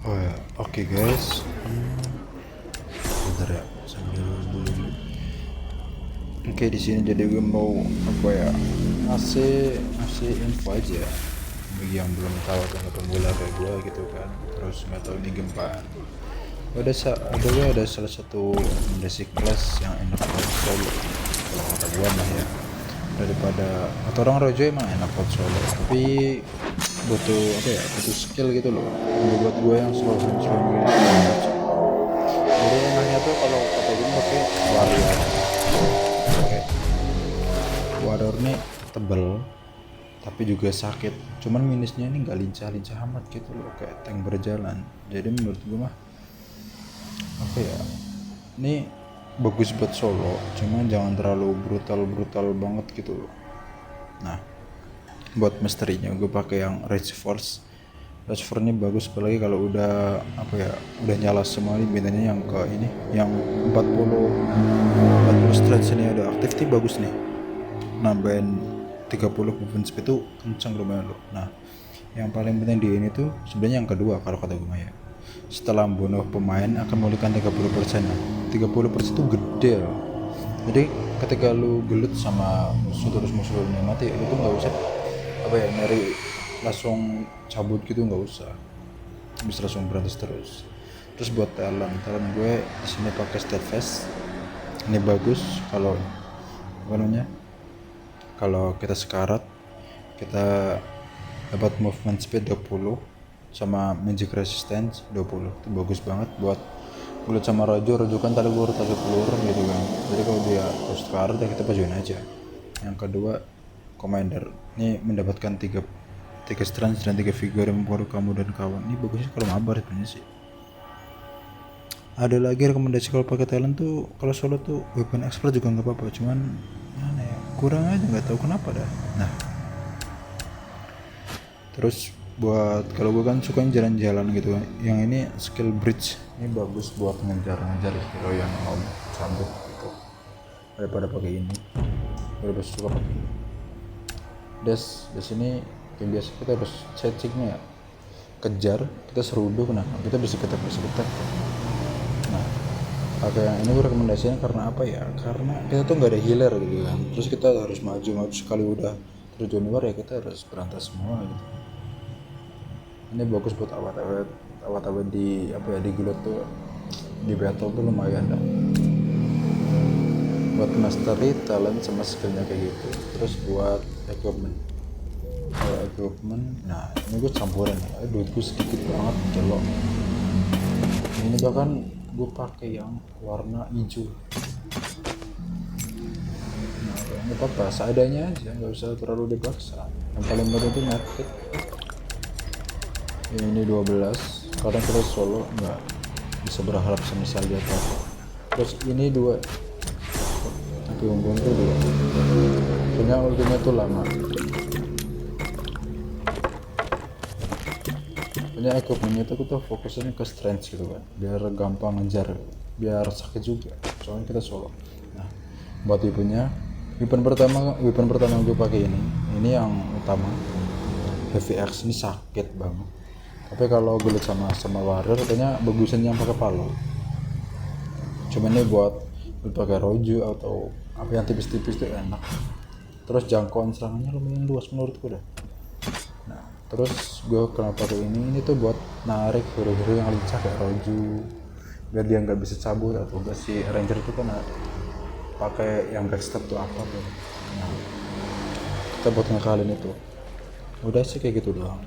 Oh ya, oke guys. Bentar ya, sambil dulu. Oke, di sini jadi gue mau apa ya? ngasih info aja bagi yang belum tahu tentang pemula kayak gue gitu kan. Terus nggak tahu ini gempa. Ada salah satu rekomendasi kelas yang enak banget solo. Kalau kata gue mah ya, daripada atau orang Rojo emang enak buat solo, tapi butuh apa ya, butuh skill gitu loh. Buat gue yang solo gitu. Jadi enaknya tuh kalau kata gue pakai warrior. Pakai warrior nih tebel tapi juga sakit. Cuman minusnya ini nggak lincah-lincah amat gitu loh, kayak tank berjalan. Jadi menurut gue mah apa ya, ini bagus buat solo, cuman jangan terlalu brutal banget gitu loh. Nah, buat misterinya gue pakai yang Rage Force. Rage Force ini bagus apalagi kalau udah apa ya, udah nyala semua. Ini bintangnya yang ke ini yang 40 stretch ini ada aktif nih, bagus nih, nambahin 30 movement speed tuh kenceng lumayan loh. Nah, yang paling penting di ini tuh sebenarnya yang kedua kalau kata gue ya, setelah membunuh pemain akan memulihkan 30%. Nah, 30% itu gede loh. Jadi ketika lu gelut sama musuh terus musuhnya mati, lu tuh nggak usah apa ya, nyari langsung cabut gitu, nggak usah, bisa langsung berantas terus. Terus buat talent gue di sini pakai steadfast. Ini bagus kalau apa namanya, kalau kita sekarat, kita dapat movement speed 20 sama magic resistance 20. Itu bagus banget buat kulit sama Rojo kan tadi gue taruh peluru gitu kan. Jadi kalau dia terus sekarat ya kita pajuin aja. Yang kedua commander, ini mendapatkan 3 strength dan 3 vigor yang mempengaruhi kamu dan kawan. Ini bagusnya kalau mabar sebenarnya sih. Ada lagi rekomendasi kalau pakai talent tuh, kalau solo tuh weapon expert juga nggak apa-apa, cuman mana ya, kurang aja, nggak tahu kenapa dah. Nah, terus buat kalau gue kan suka jalan-jalan gitu kan, yang ini skill bridge ini bagus buat ngejar hero yang mau sambut gitu, daripada pakai ini. Gue lebih suka pakai ini. Des ini yang biasa kita harus cacingnya ya, kejar, kita seruduk, nah kita bisa ketek. Nah, pakai yang ini gue rekomendasinya karena apa ya, karena kita tuh nggak ada healer gitu kan, terus kita harus maju sekali udah terjun luar ya kita harus berantas semua gitu. Ini bagus buat awat-awat di apa ya, di gulat tuh, di battle tuh lumayan dah buat mastery talent sama skillnya kayak gitu. Terus buat equipment, nah ini gue campuran ya, duitku sedikit banget jelok. Ini bahkan gue pakai yang warna hijau. Nah, nggak apa-apa, seadanya aja, nggak usah terlalu dipaksa. Yang paling penting itu market. Ini 12, kadang kita solo nggak bisa berharap sama saja apa. Terus ini 2, tapi unggul tuh 2, punya ultinya tuh lama, punya equipmentnya tuh kita fokusnya ke strength gitu kan, biar gampang ngejar, biar sakit juga soalnya kita solo. Nah, buat weapon pertama gue pakai ini yang utama, heavy axe. Ini sakit banget, tapi kalau gelut sama warrior kayaknya bagusan yang pakai palu. Cuman ini buat pakai roju atau apa yang tipis-tipis tuh enak. Terus jangkauan serangannya lumayan luas menurutku dah. Nah, terus gue kenapa pakai ini tuh buat narik hero-hero yang lincah kayak roju, biar dia nggak bisa cabut, atau enggak si ranger itu kan pakai yang backstep tuh apa tuh. Nah, kita buat ngekalin itu. Udah sih kayak gitu doang.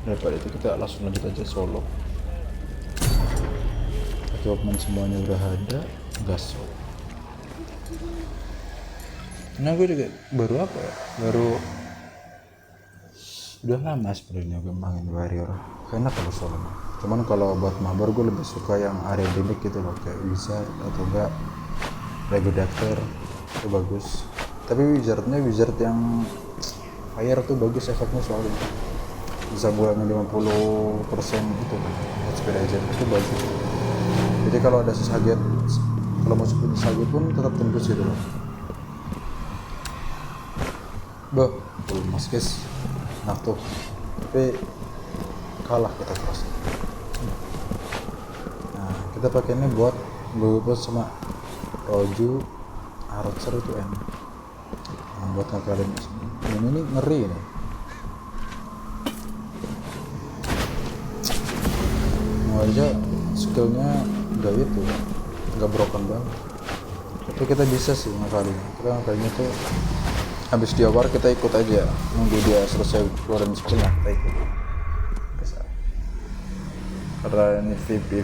Daripada itu kita langsung lanjut aja solo. Equipment semuanya udah ada, gas. Nah, gue juga baru udah lama sebenarnya gue main warrior, enak kalau solo. Cuman kalau buat mabar gue lebih suka yang area gimmick gitu loh, kayak wizard atau enggak Regodator, itu bagus. Tapi wizard yang fire tuh bagus efeknya, soalnya bisa ngurangin 50% itu HP aja, itu bagus. Jadi kalau ada sesaget, kalau musuh punya saget pun tetap tembus gitu loh. Full mas guys, nah tuh. Tapi kalah kita terus. Nah kita pakai ini buat beberapa sama Roju Archer itu enak. Nah, buat ngakalin ini ngeri nih. Mau aja skillnya nggak itu, nggak broken banget. Tapi kita bisa sih ngakalin. Kita ngakalinnya tuh habis dia war kita ikut aja, nunggu dia selesai keluarin skill lah kita ikut. Bisa. Karena ini VP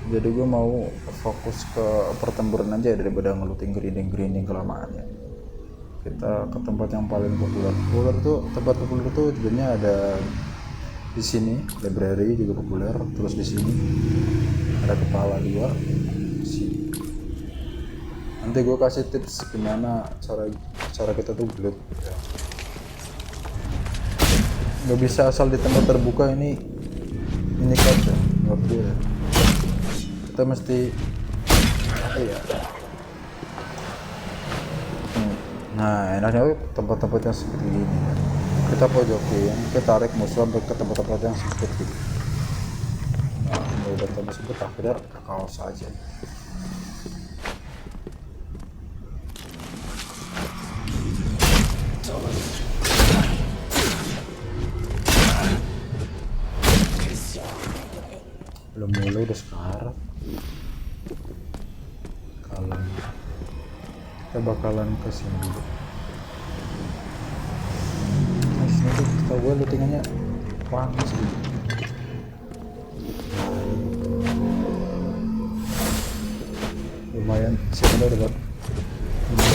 jadi gue mau fokus ke pertempuran aja daripada ngeluting grinding kelamaan ya. Kita ke tempat yang paling populer tuh, tempat populer tuh sebenarnya ada di sini, library juga populer, terus di sini ada kepala 2 di sini. Nanti gue kasih tips gimana cara kita tuh build ya. Gak bisa asal di tempat terbuka ini kaca menurut gue ya. Kita mesti apa ya, nah enaknya tempat-tempat yang seperti ini ya. Kita pojokin, kita tarik musuh ke tempat-tempat yang sempit gitu. Nah udah tempat sempit akhirnya kaos aja. Belum mulai udah sekarat. Kalem. Kita bakalan kesini dulu. Nah sini tuh tau gue lootingannya panas gitu. Lumayan sih udah dapat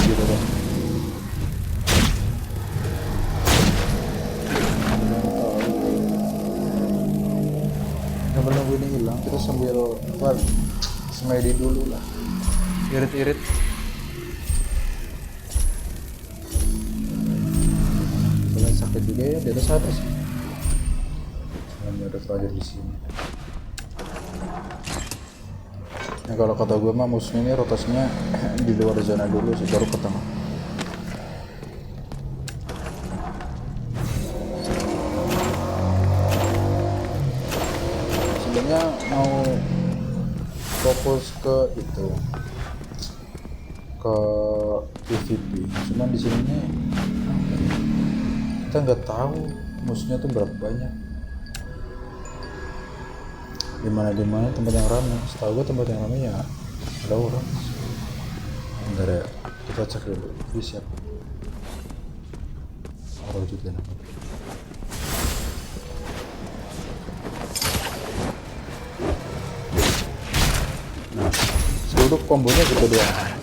gitu kan. Nunggu ini hilang, kita sambil semedi dulu lah, irit-irit. Kalian sakit juga ya di atas atas. Semuanya ada pelajar di sini. Nah kalau kata gue mah musuhnya ini rotasinya di luar zona dulu sih, baru ke tengah. Mau fokus ke itu, ke PvP, cuman di sini kita nggak tahu musuhnya tuh berapa banyak, dimana tempat yang ramai. Setahu gue tempat yang ramai ya ada orang, nggak ada. Kita cek dulu, bisa orang juga namanya. Duduk kombonya gitu doang.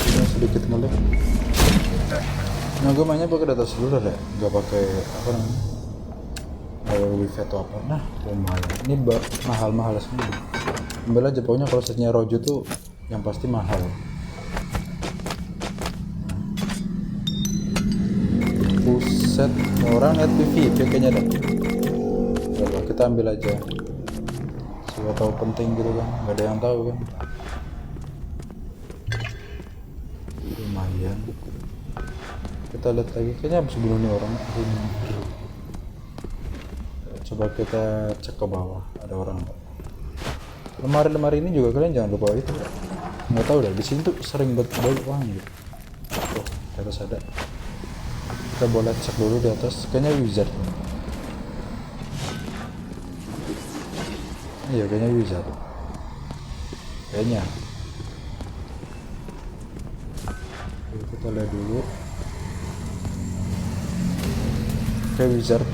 Ini sedikit melek. Nah gue mainnya pakai data seluler ya, nggak pakai apa namanya wifi atau apa. Nah lumayan. Ini mahal sendiri. Ambil aja pokoknya kalau setnya Roju tuh yang pasti mahal. Buset, orang net PvP kayaknya dah. Coba kita ambil aja. Siapa tahu penting gitu kan, nggak ada yang tahu kan. Lumayan. Kita lihat lagi, kayaknya habis bunuh nih orang. Coba kita cek ke bawah, ada orang nggak? Lemari ini juga kalian jangan lupa itu. Nggak tahu dah, di sini tuh sering banget uang gitu. Oh, di atas ada. Kita boleh cek dulu di atas, kayaknya wizard. Iya kayaknya wizard, kayaknya. Oke, kita lihat dulu. Kayak wizard.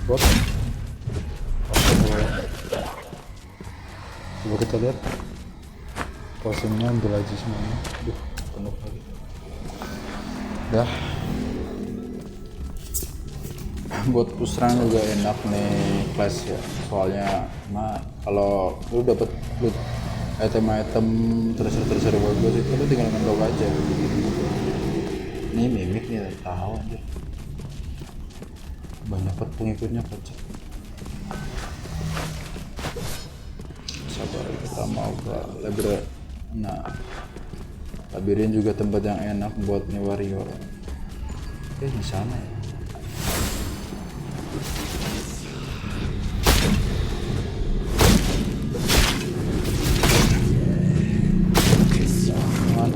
Bot. Coba kita lihat posingnya, ambil aja semuanya. Duh, penuh lagi. Dah. buat pusrang juga enak nih Clash ya, soalnya kalau lu dapet loot item-item terus bagus itu lu tinggal ngendok aja. Ini mimik nih tahu anjir, banyak banget pengikutnya kocak. Sabar, kita mau ke labirin. Nah, labirin juga tempat yang enak buat nih warrior. Oke, di sana ya.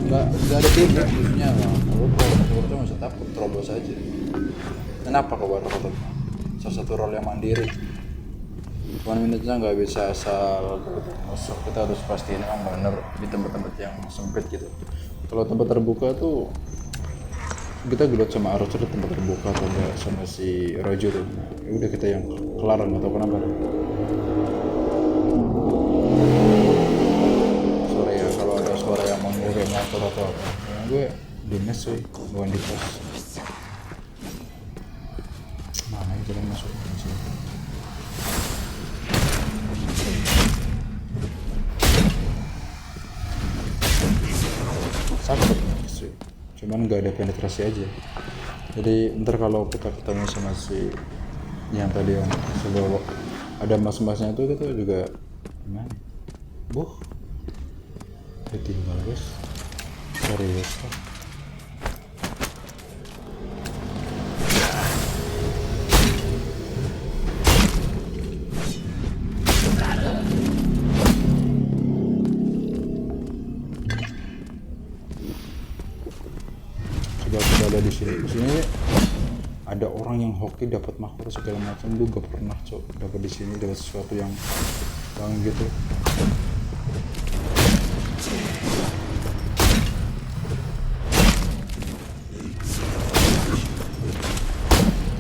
Nggak ada tim ya musuhnya lah. Kalau cuma bisa takut terobos aja. Kenapa kau baru kata salah satu role yang mandiri? One minute-nya nggak bisa asal musuh, kita harus pastiin emang bener di tempat-tempat yang sempit gitu. Kalau tempat terbuka tuh kita gelut sama Archer di tempat terbuka atau enggak sama si Rojo tuh. Ya udah kita yang kelar, nggak tahu kenapa. Sorry ya kalau ada suara yang mengurai motor atau apa. Ya, gue di mes sih, bukan di pos. Mana yang jalan masuk ke sini? Sakit sih, cuman nggak ada penetrasi aja. Jadi ntar kalau kita ketemu sama si yang tadi yang sebawa ada mas-masnya itu kita juga gimana? Ditinggal guys, serius kok. Coba ada di sini ada orang yang hoki dapat makhluk segala macam, lu gak pernah dapat di sini dapat sesuatu yang bang gitu.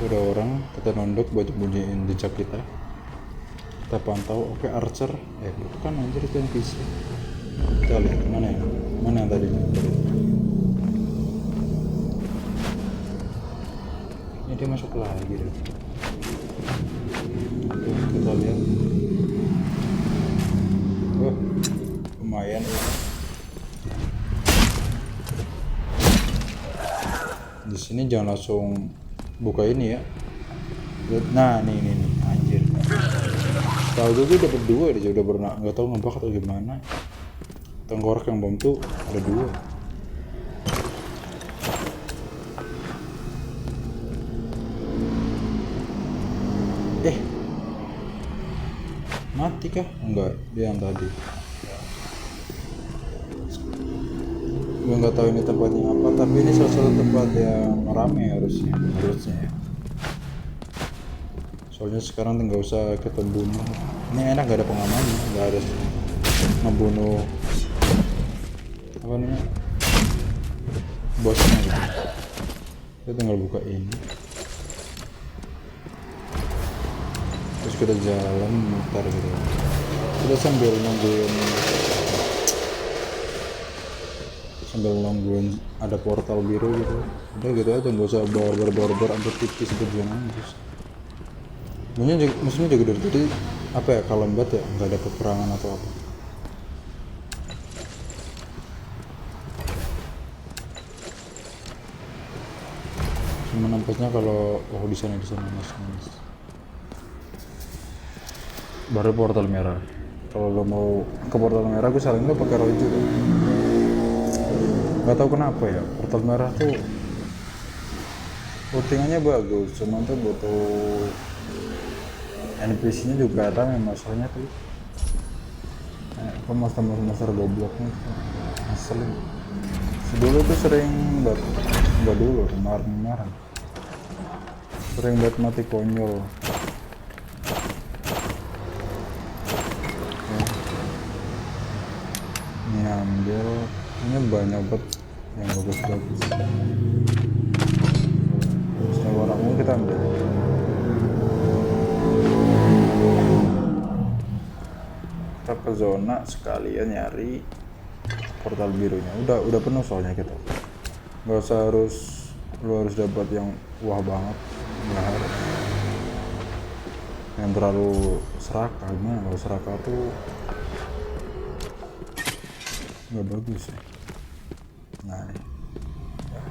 Ada orang kita nondok buat bunyiin jejak kita pantau. Oke, Archer bukan anjir, itu yang PC. Kita lihat mana yang tadi. Ini dia masuk lagi deh. Oke, kita lihat. Lumayan ya. Di sini jangan langsung buka ini ya. Nah, nih anjir. Tahu gue dapat 2 dia udah pernah, nggak tahu ngebak atau gimana. Tengkorak yang bom tuh ada 2. Mati kah? Enggak, dia yang tadi. Gue nggak tahu ini tempatnya apa, tapi ini salah satu tempat yang ramai harusnya ya. Soalnya sekarang nggak usah kita bunuh. Ini enak, gak ada pengamannya, nggak harus membunuh apa namanya bosnya gitu. Kita tinggal buka ini, terus kita jalan muter gitu. Kita sambil nungguin ada portal biru gitu. Udah gitu aja, nggak usah barbar sampai tipis berjalan terus. Maksudnya juga dari tadi apa ya, kalau lambat ya nggak ada peperangan atau apa. Cuma nampaknya kalau di sana mas. Baru portal merah. Kalau lo mau ke portal merah, gue saran lo pakai Rojo. Gak tau kenapa ya, portal merah tuh routingannya bagus, cuman tuh butuh NPC nya juga ada, masalahnya tuh monster gobloknya ngeselin. Dulu tuh sering kemarin sering banget mati konyol. Ini ambil, ini banyak banget yang bagus-bagus. Warnanya kita ambil. Kita ke zona sekalian nyari portal birunya. Udah penuh soalnya kita. Nggak usah lu harus dapat yang wah banget, nggak harus. yang terlalu serakah. Gimana kalau serakah tuh nggak bagus ya. Nah nih ya,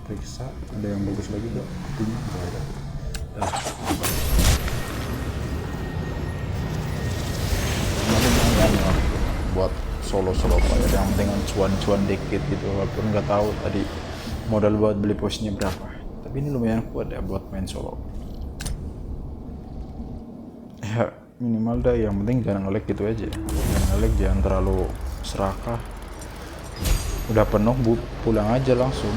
periksa ada yang bagus lagi gak? Artinya nggak ada. Nanti lumayan lah buat solo player, yang penting cuan dikit gitu, walaupun nggak tahu tadi modal buat beli posnya berapa, tapi ini lumayan kuat ya buat main solo ya. Minimal dah, yang penting jangan nge-lag gitu aja, jangan nge-lag, jangan terlalu serakah. Udah penuh pulang aja langsung.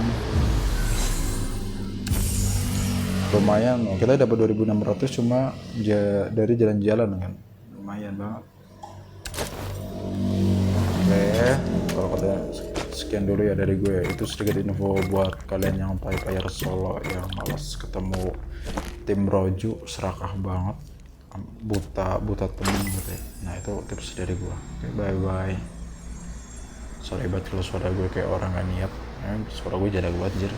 Lumayan kita dapat 2.600 cuma dari jalan-jalan kan, lumayan banget. Oke, kalau katanya sekian dulu ya dari gue. Itu sedikit info buat kalian yang player solo yang malas ketemu tim roju, serakah banget, buta temen gitu ya. Nah itu tips dari gue. Oke, bye bye. Sorry banget kalau suara gue kayak orang gak niat, suara gue jadak banget anjir.